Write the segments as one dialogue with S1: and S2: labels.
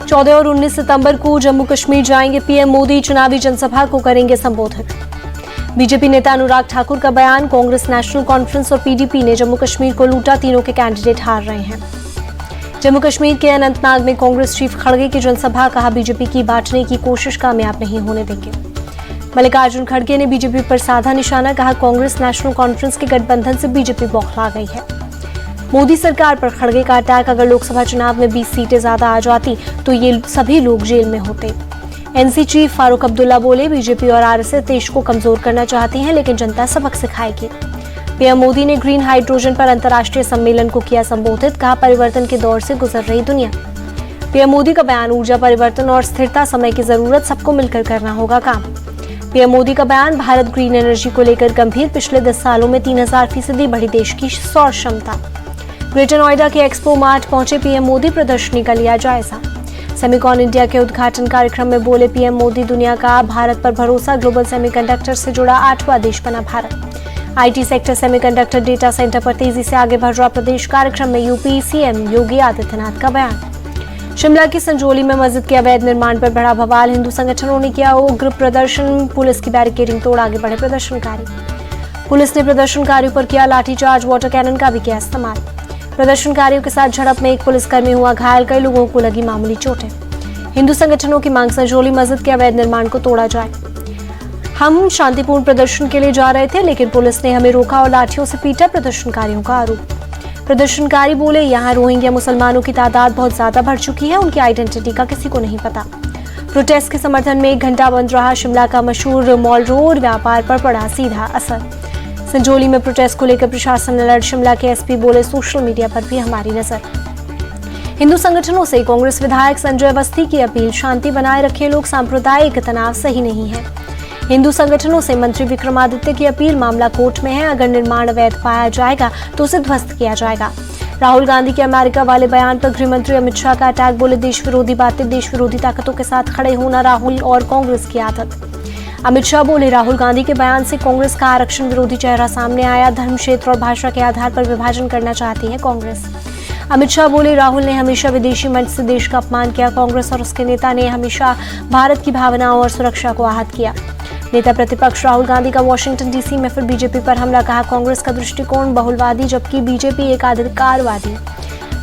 S1: 14 और 19 सितंबर को जम्मू कश्मीर जाएंगे पीएम मोदी, चुनावी जनसभा को करेंगे संबोधित। बीजेपी नेता अनुराग ठाकुर का बयान, कांग्रेस नेशनल कॉन्फ्रेंस और पीडीपी ने जम्मू कश्मीर को लूटा, तीनों के कैंडिडेट हार रहे हैं। जम्मू कश्मीर के अनंतनाग में कांग्रेस चीफ खड़गे की जनसभा, कहा बीजेपी की बांटने की कोशिश कामयाब नहीं होने देंगे। मल्लिकार्जुन खड़गे ने बीजेपी पर साधा निशाना, कहा कांग्रेस नेशनल कॉन्फ्रेंस के गठबंधन से बीजेपी बौखला गई है। मोदी सरकार पर खड़गे का अटैक, अगर लोकसभा चुनाव में 20 सीटें ज्यादा आ जाती तो ये सभी लोग जेल में होते। एनसी चीफ फारूक अब्दुल्ला बोले, बीजेपी और आरएसएस देश को कमजोर करना चाहती हैं, लेकिन जनता सबक सिखाएगी। पीएम मोदी ने ग्रीन हाइड्रोजन पर अंतर्राष्ट्रीय सम्मेलन को किया संबोधित, कहा परिवर्तन के दौर से गुजर रही दुनिया। पीएम मोदी का बयान, ऊर्जा परिवर्तन और स्थिरता समय की जरूरत, सबको मिलकर करना होगा काम। पीएम मोदी का बयान, भारत ग्रीन एनर्जी को लेकर गंभीर, पिछले 10 सालों में 3000% बढ़ी देश की सौर क्षमता। ग्रेटर नोएडा के एक्सपो मार्ट पहुंचे पीएम मोदी, प्रदर्शनी का लिया जायजा। सेमिकॉन इंडिया के उद्घाटन कार्यक्रम में बोले पीएम मोदी, दुनिया का भारत पर भरोसा, ग्लोबल सेमीकंडक्टर से जुड़ा 8वां देश बना Bharat. IT sector semiconductor data centre पर तेजी से आगे बढ़ रहा प्रदेश, कार्यक्रम में यूपी सीएम योगी आदित्यनाथ का बयान। शिमला की संजौली में मस्जिद के अवैध निर्माण पर बड़ा बवाल, हिंदू संगठनों ने किया उग्र प्रदर्शन, पुलिस की बैरिकेडिंग तोड़ आगे बढ़े प्रदर्शनकारी। पुलिस ने प्रदर्शनकारियों पर किया लाठीचार्ज, वाटर कैनन का भी किया इस्तेमाल। प्रदर्शनकारियों के साथ झड़प में एक पुलिसकर्मी हुआ घायल, कई लोगों को लगी मामूली चोटें। हिंदू संगठनों की मांग, संजौली मस्जिद के अवैध निर्माण को तोड़ा जाए। हम शांतिपूर्ण प्रदर्शन के लिए जा रहे थे, लेकिन पुलिस ने हमें रोका और लाठियों से पीटा, प्रदर्शनकारियों का आरोप। प्रदर्शनकारी बोले, यहाँ रोहिंग्या मुसलमानों की तादाद बहुत ज्यादा बढ़ चुकी है, उनकी आइडेंटिटी का किसी को नहीं पता। प्रोटेस्ट के समर्थन में 1 घंटा बंद रहा शिमला का मशहूर मॉल रोड, व्यापार पर पड़ा सीधा असर। संजौली में प्रोटेस्ट को लेकर प्रशासन अलर्ट, शिमला के एसपी बोले, सोशल मीडिया पर भी हमारी नजर। हिंदू संगठनों से कांग्रेस विधायक संजय अवस्थी की अपील, शांति बनाए रखे लोग, सांप्रदायिक तनाव सही नहीं है। हिंदू संगठनों से मंत्री विक्रमादित्य की अपील, मामला कोर्ट में है, अगर निर्माण अवैध पाया जाएगा तो उसे ध्वस्त किया जाएगा। राहुल गांधी के अमेरिका वाले बयान पर गृह मंत्री अमित शाह का अटैक, बोले देश विरोधी बातें, देश विरोधी ताकतों के साथ खड़े होना राहुल और कांग्रेस की आदत। अमित शाह बोले, राहुल गांधी के बयान से कांग्रेस का आरक्षण विरोधी चेहरा सामने आया, धर्म, क्षेत्र और भाषा के आधार पर विभाजन करना चाहती है कांग्रेस। अमित शाह बोले, राहुल ने हमेशा विदेशी मंच से देश का अपमान किया, कांग्रेस और उसके नेता ने हमेशा भारत की भावनाओं और सुरक्षा को आहत किया। नेता प्रतिपक्ष राहुल गांधी का वाशिंगटन डीसी में फिर बीजेपी पर हमला, कहा कांग्रेस का दृष्टिकोण बहुलवादी जबकि बीजेपी एक अधिकारवादी।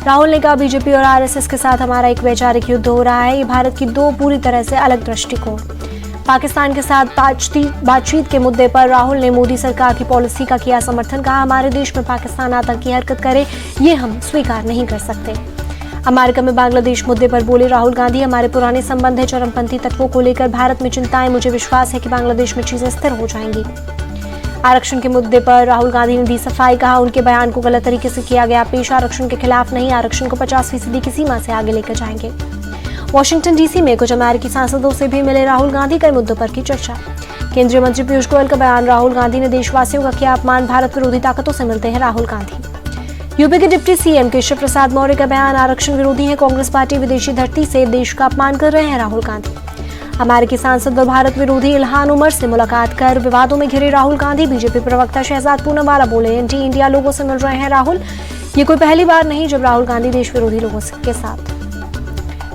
S1: राहुल ने कहा, बीजेपी और आरएसएस के साथ हमारा एक वैचारिक युद्ध हो रहा है, ये भारत की 2 पूरी तरह से अलग दृष्टिकोण। पाकिस्तान के साथ बातचीत के मुद्दे पर राहुल ने मोदी सरकार की पॉलिसी का किया समर्थन, कहा हमारे देश में पाकिस्तान आतंकी हरकत करे ये हम स्वीकार नहीं कर सकते। अमेरिका में बांग्लादेश मुद्दे पर बोले राहुल गांधी, हमारे पुराने संबंध है चरमपंथी तत्वों को लेकर भारत में चिंताएं, मुझे विश्वास है कि बांग्लादेश में चीजें स्थिर हो जाएंगी। आरक्षण के मुद्दे पर राहुल गांधी ने दी सफाई, कहा उनके बयान को गलत तरीके से किया गया पेश, आरक्षण के खिलाफ नहीं, आरक्षण को 50% की सीमा से आगे लेकर जाएंगे। वाशिंगटन डीसी में कुछ अमेरिकी सांसदों से भी मिले राहुल गांधी, कई मुद्दों पर की चर्चा। केंद्रीय मंत्री पीयूष गोयल का बयान, राहुल गांधी ने देशवासियों का किया अपमान, भारत विरोधी ताकतों से मिलते हैं राहुल गांधी। यूपी के डिप्टी सीएम केशव प्रसाद मौर्य का बयान, आरक्षण विरोधी है कांग्रेस पार्टी, विदेशी धरती से देश का अपमान कर रहे हैं राहुल गांधी। अमेरिकी सांसद और भारत विरोधी इल्हान उमर से मुलाकात कर विवादों में घिरे राहुल गांधी। बीजेपी प्रवक्ता शहजाद पूनमवाला बोले, एंटी इंडिया लोगों से मिल रहे हैं राहुल, ये कोई पहली बार नहीं जब राहुल गांधी देश विरोधी लोगों के साथ।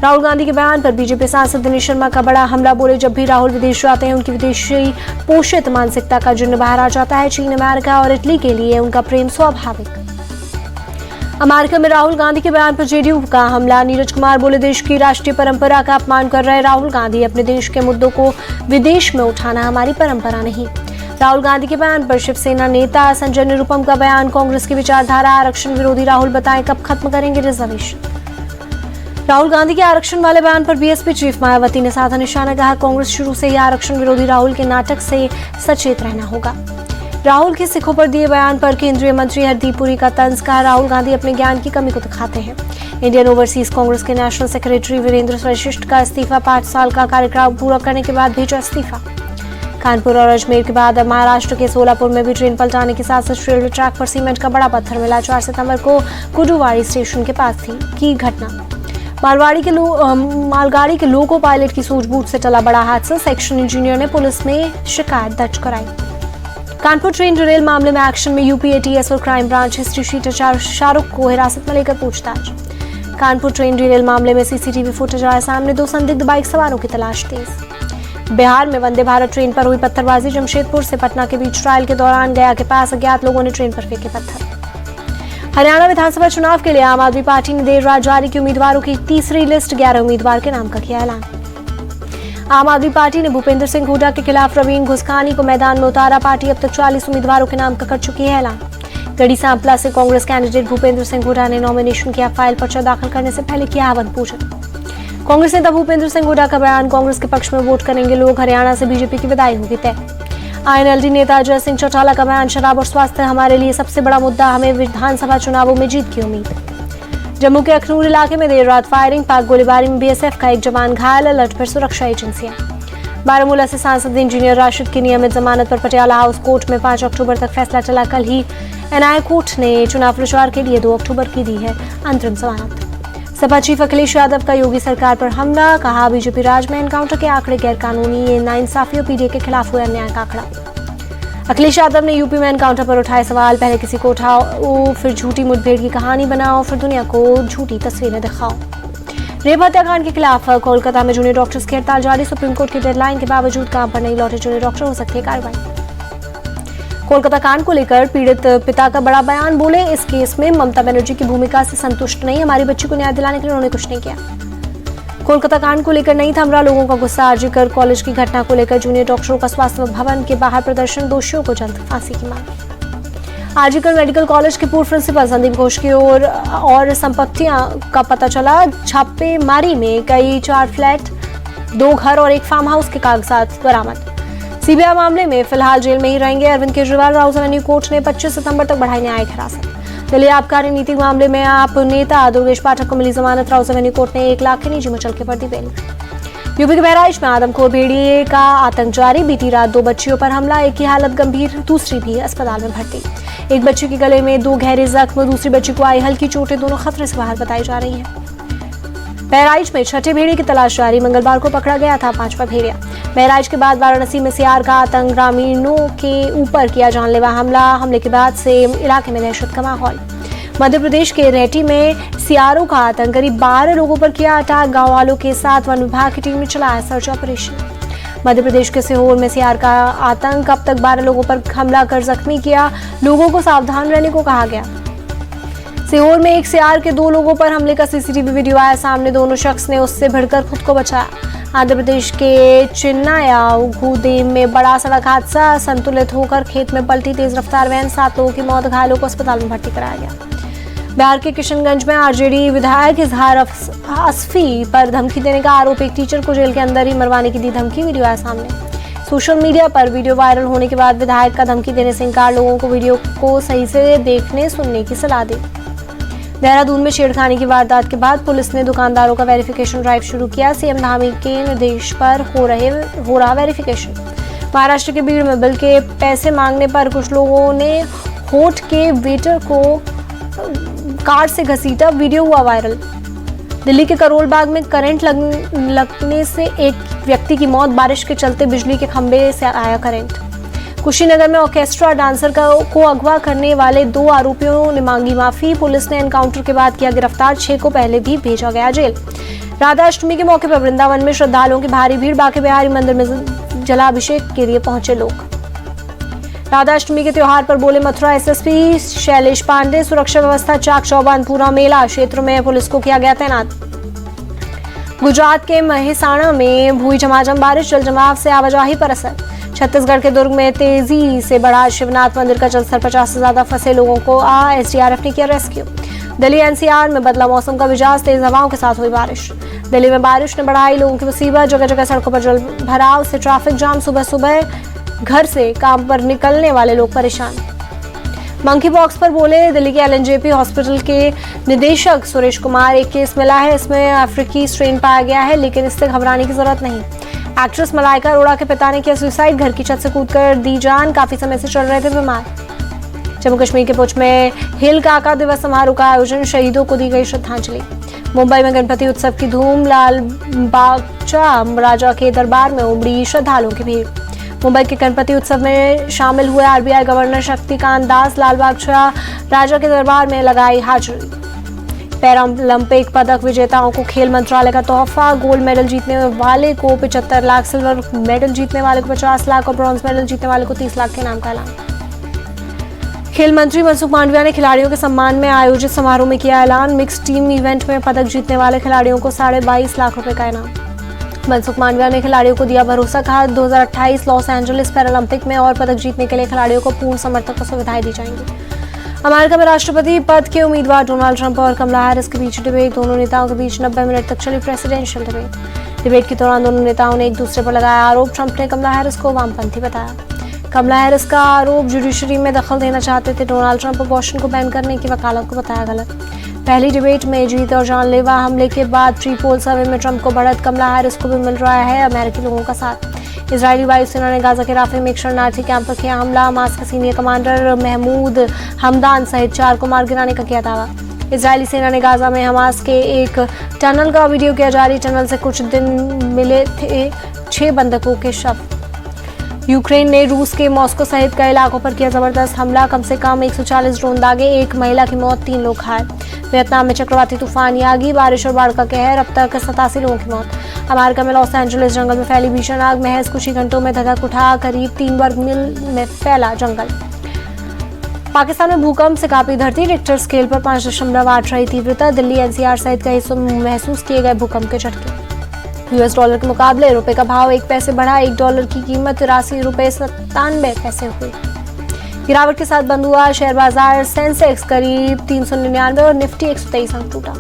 S1: राहुल गांधी के बयान पर बीजेपी सांसद दिनेश शर्मा का बड़ा हमला, बोले जब भी राहुल विदेश जाते हैं उनकी विदेशी पोषित मानसिकता का जुर्न बाहर आ जाता है। चीन, अमेरिका और इटली के लिए उनका प्रेम स्वाभाविक। अमेरिका में राहुल गांधी के बयान पर जेडीयू का हमला, नीरज कुमार बोले देश की राष्ट्रीय परंपरा का अपमान कर रहे राहुल गांधी, अपने देश के मुद्दों को विदेश में उठाना हमारी परंपरा नहीं। राहुल गांधी के बयान पर शिवसेना नेता संजय निरुपम का बयान, कांग्रेस की विचारधारा आरक्षण विरोधी, राहुल बताएं कब खत्म करेंगे रिजर्वेशन। राहुल गांधी के आरक्षण वाले बयान पर बीएसपी चीफ मायावती ने साधा निशाना, कहा कांग्रेस शुरू से ही आरक्षण विरोधी, राहुल के नाटक से सचेत रहना होगा। राहुल के सिखों पर दिए बयान पर केंद्रीय मंत्री हरदीप पुरी का तंज, कहा राहुल गांधी अपने ज्ञान की कमी को दिखाते हैं। इंडियन ओवरसीज कांग्रेस के नेशनल सेक्रेटरी वीरेंद्र वशिष्ठ का इस्तीफा, 5 साल का कार्यकाल पूरा करने के बाद भेजा इस्तीफा। कानपुर और अजमेर के बाद अब महाराष्ट्र के सोलापुर में भी ट्रेन पलटाने के साथ साथ रेलवे ट्रैक पर सीमेंट का बड़ा पत्थर मिला। 4 सितंबर को कुडुवाड़ी स्टेशन के पास की घटना। मालगाड़ी के लोको पायलट की सूझबूझ से टला बड़ा हादसा, सेक्शन इंजीनियर ने पुलिस में शिकायत दर्ज कराई। कानपुर ट्रेन डिरेल मामले में एक्शन में यूपी एटीएस और crime branch, history sheeter Shahrukh को हिरासत में लेकर पूछताछ। कानपुर ट्रेन डिरेल मामले में सीसीटीवी फुटेज आया सामने, 2 संदिग्ध बाइक सवारों की तलाश तेज। बिहार में वंदे भारत ट्रेन पर हुई पत्थरबाजी, जमशेदपुर से पटना के बीच ट्रायल के दौरान गया के पास अज्ञात लोगों ने ट्रेन पर फेंके पत्थर। हरियाणा विधानसभा चुनाव के लिए आम आदमी पार्टी ने देर रात जारी की उम्मीदवारों की तीसरी लिस्ट, 11 उम्मीदवार के नाम का किया ऐलान। आम आदमी पार्टी ने भूपेंद्र सिंह हुड्डा के खिलाफ रवीन घुसकानी को मैदान में उतारा, पार्टी अब तक 40 उम्मीदवारों के नाम का कर चुकी है ऐलान। गढ़ी सांपला से कांग्रेस कैंडिडेट भूपेंद्र सिंह हुड्डा ने नॉमिनेशन किया, फाइल पर्चा दाखिल करने से पहले किया हवन पूजन। कांग्रेस नेता भूपेंद्र सिंह हुड्डा का बयान, कांग्रेस के पक्ष में वोट करेंगे लोग, हरियाणा से बीजेपी की विदाई होगी तय। आईएनएलडी नेता अजय सिंह चौटाला का बयान, शराब और स्वास्थ्य हमारे लिए सबसे बड़ा मुद्दा, हमें विधानसभा चुनावों में जीत की उम्मीद। जम्मू के अखनूर इलाके में देर रात फायरिंग, पाक गोलीबारी में बीएसएफ का एक जवान घायल, अलर्ट पर सुरक्षा एजेंसियां। बारामूला से सांसद इंजीनियर राशिद की नियमित जमानत पर पटियाला हाउस कोर्ट में 5 अक्टूबर तक फैसला चला। कल ही एनआईए कोर्ट ने चुनाव प्रचार के लिए 2 अक्टूबर की दी है अंतरिम जमानत। सपा चीफ अखिलेश यादव का योगी सरकार पर हमला, कहा बीजेपी राज में एनकाउंटर के आंकड़े गैरकानूनी, ये नाइंसाफी और पीडीए के खिलाफ हुए अन्याय का आंकड़ा। अखिलेश यादव ने यूपी में एनकाउंटर पर उठाए सवाल, पहले किसी को उठाओ, फिर झूठी मुठभेड़ की कहानी बनाओ, फिर दुनिया को झूठी तस्वीरें दिखाओ। रेप हत्याकांड के खिलाफ कोलकाता में जूनियर डॉक्टर्स की हड़ताल जारी, सुप्रीम कोर्ट की डेडलाइन के बावजूद काम पर नहीं लौटे जूनियर डॉक्टर, हो सकती है कार्रवाई। कोलकाता कांड को लेकर पीड़ित पिता का बड़ा बयान, बोले इस केस में ममता बनर्जी की भूमिका से संतुष्ट नहीं, हमारी बच्ची को न्याय दिलाने के लिए उन्होंने कुछ नहीं किया। कोलकाता कांड को लेकर नहीं थम रहा लोगों का गुस्सा, आरजीकर कॉलेज की घटना को लेकर जूनियर डॉक्टरों का स्वास्थ्य भवन के बाहर प्रदर्शन, दोषियों को जल्द फांसी की मांग। आरजीकर मेडिकल कॉलेज के पूर्व प्रिंसिपल संदीप घोष की और संपत्तियां का पता चला, छापेमारी में कई 4 फ्लैट, 2 घर और 1 फार्म हाउस के कागजात बरामद। सीबीआई मामले में फिलहाल जेल में ही रहेंगे अरविंद केजरीवाल, राउज एवेन्यू कोर्ट ने 25 सितंबर तक बढ़ाई न्यायिक हिरासत। दिल्ली आबकारी नीति मामले में आप नेता दुर्गेश पाठक को मिली जमानत, राउज एवेन्यू कोर्ट ने 1 लाख के निजी मुचलके पर दी बेल। यूपी के बहराइच में आदमखोर भेड़िए का आतंक जारी, बीती रात 2 बच्चियों पर हमला, एक की हालत गंभीर, दूसरी भी अस्पताल में भर्ती। एक बच्ची के गले में 2 गहरे जख्म, दूसरी बच्ची को आई हल्की चोटें, दोनों खतरे से बाहर बताई जा रही हैं। बहराइच में 6ठे भेड़िए की तलाश जारी, मंगलवार को पकड़ा गया था 5वां भेड़िया। बहराइच के बाद वाराणसी में सियार का आतंक, ग्रामीणों के ऊपर किया जानलेवा हमला, हमले के बाद से इलाके में दहशत का माहौल। मध्य प्रदेश के रेहटी में सियारों का आतंक, करीब 12 लोगों पर किया अटैक, गांव वालों के साथ वन विभाग की टीम ने चलाया सर्च ऑपरेशन। मध्य प्रदेश के सीहोर में सियार का आतंक, अब तक 12 लोगों पर हमला कर जख्मी किया, लोगों को सावधान रहने को कहा गया। सीहोर में एक सियार के 2 लोगों पर हमले का सीसीटीवी वीडियो आया सामने, दोनों शख्स ने उससे भिड़कर खुद को बचाया। आंध्र प्रदेश के चिन्नाया घूदेम में बड़ा सड़क हादसा, संतुलित होकर खेत में पलटी तेज रफ्तार वैन, 7 लोगों की मौत, घायलों को अस्पताल में भर्ती कराया गया। बिहार के किशनगंज में आरजेडी विधायक इजहार असफी पर धमकी देने का आरोप, एक टीचर को जेल के अंदर ही मरवाने की दी धमकी, वीडियो आया सामने। सोशल मीडिया पर वीडियो वायरल होने के बाद विधायक का धमकी देने से इनकार, लोगों को वीडियो को सही से देखने सुनने की सलाह दी। देहरादून में छेड़खानी की वारदात के बाद पुलिस ने दुकानदारों का वेरिफिकेशन ड्राइव शुरू किया, सीएम धामी के निर्देश पर हो रहा वेरिफिकेशन। महाराष्ट्र के बीड़ में बिल के पैसे मांगने पर कुछ लोगों ने होट के वेटर को कार से घसीटा, वीडियो हुआ वायरल। दिल्ली के करोल बाग में करंट लगने से एक व्यक्ति की मौत, बारिश के चलते बिजली के खंभे से आया करंट। कुशीनगर में ऑर्केस्ट्रा डांसर को अगवा करने वाले 2 आरोपियों ने मांगी माफी, पुलिस ने एनकाउंटर के बाद किया गिरफ्तार, 6 को पहले भी भेजा गया जेल। राधाअष्टमी के मौके पर वृंदावन में श्रद्धालुओं की भारी भीड़, बांके बिहारी मंदिर में जलाभिषेक के लिए पहुंचे लोग। राधाअष्टमी के त्योहार पर बोले मथुरा एसएसपी शैलेश पांडे, सुरक्षा व्यवस्था चाक चौबंद, पूरा मेला क्षेत्रों में पुलिस को किया गया तैनात। गुजरात के महिसाणा में हुई झमाझम बारिश, जल जमाव से आवाजाही पर असर। छत्तीसगढ़ के दुर्ग में तेजी से बढ़ा शिवनाथ मंदिर का जलस्तर, 50 से ज्यादा फंसे लोगों को एसडीआरएफ ने किया रेस्क्यू। दिल्ली एनसीआर में बदला मौसम का मिजाज, तेज हवाओं के साथ हुई बारिश। दिल्ली में बारिश ने बढ़ाई लोगों की मुसीबत, जगह जगह सड़कों पर जल भराव से ट्रैफिक जाम, सुबह सुबह घर से काम पर निकलने वाले लोग परेशान। मंकी पॉक्स पर बोले दिल्ली के एलएनजेपी हॉस्पिटल के निदेशक सुरेश कुमार, एक केस मिला है, इसमें अफ्रीकी स्ट्रेन पाया गया है, लेकिन इससे घबराने की जरूरत नहीं। एक्ट्रेस मलाइका अरोड़ा के पिता ने किया सुसाइड, घर की छत से कूदकर दी जान, काफी समय से चल रहे थे बीमार। जम्मू कश्मीर के पुंछ में हिल काका दिवस समारोह का आयोजन, शहीदों को दी गई श्रद्धांजलि। मुंबई में गणपति उत्सव की धूम, लाल बागचा राजा के दरबार में उमड़ी श्रद्धालुओं की भीड़। मुंबई के गणपति उत्सव में शामिल हुए आरबीआई गवर्नर शक्तिकांत दास, लाल बागचा राजा के दरबार में लगाई हाजिरी। पैरालंपिक पदक विजेताओं को खेल मंत्रालय का तोहफा। गोल्ड मेडल जीतने वाले को 75 लाख, सिल्वर मेडल जीतने वाले को 50 लाख और ब्रॉन्ज मेडल जीतने वाले को 30 लाख के इनाम का ऐलान। खेल मंत्री मनसुख मांडविया ने खिलाड़ियों के सम्मान में आयोजित समारोह में किया ऐलान। मिक्स टीम इवेंट में पदक जीतने वाले खिलाड़ियों को 22.5 लाख रुपए का इनाम। मनसुख मांडविया ने खिलाड़ियों को दिया भरोसा, कहा 2028 लॉस एंजलिस पैरालंपिक में और पदक जीतने के लिए खिलाड़ियों को पूर्ण समर्थन और सुविधाएं दी जाएंगी। अमेरिका में राष्ट्रपति पद के उम्मीदवार डोनाल्ड ट्रंप और कमला हैरिस के बीच डिबेट। दोनों नेताओं के बीच 90 मिनट तक चली प्रेसिडेंशियल डिबेट के दौरान दोनों नेताओं ने एक दूसरे पर लगाया आरोप। ट्रंप ने कमला हैरिस को वामपंथी बताया। कमला हैरिस का आरोप जुडिशरी में दखल देना चाहते थे। डोनाल्ड ट्रंप अबॉर्शन को बैन करने की वकालत को बताया गलत। पहली डिबेट में जीत और जानलेवा हमले के बाद प्री पोल सर्वे में ट्रंप को बढ़त। कमला हैरिस को भी मिल रहा है अमेरिकी लोगों का साथ। इजरायली वायुसेना ने गाजा के राफे में एक शरणार्थी कैंप पर किया हमला। हमास के सीनियर कमांडर महमूद हमदान सहित 4 को मार गिराने का किया दावा। इजरायली सेना ने गाजा में हमास के एक टनल का वीडियो किया जारी। टनल से कुछ दिन मिले थे 6 बंधकों के शव। यूक्रेन ने रूस के मॉस्को सहित कई इलाकों पर किया जबरदस्त हमला। कम से कम 140 ड्रोन दागे, 1 महिला की मौत, 3 लोग घायल। वियतनाम में चक्रवाती तूफान यागी, बारिश और बाढ़ का कहर, अब तक 87 लोगों की मौत। अमेरिका में लॉस एंजलिस जंगल में फैली भीषण आग, महज कुछ ही घंटों में धधक उठा। करीब 3 वर्ग मील में फैला जंगल। पाकिस्तान में भूकंप से कांपी धरती। रिक्टर स्केल पर 5.8 रही तीव्रता। दिल्ली एनसीआर सहित कई हिस्सों में महसूस किए गए भूकंप के झटके। यूएस डॉलर के मुकाबले रुपए का भाव 1 पैसे बढ़ा। $1 की कीमत 83 रुपए 97 पैसे हुई। गिरावट के साथ बंद हुआ शेयर बाजार। सेंसेक्स करीब 399 और निफ्टी 123 अंक टूटा।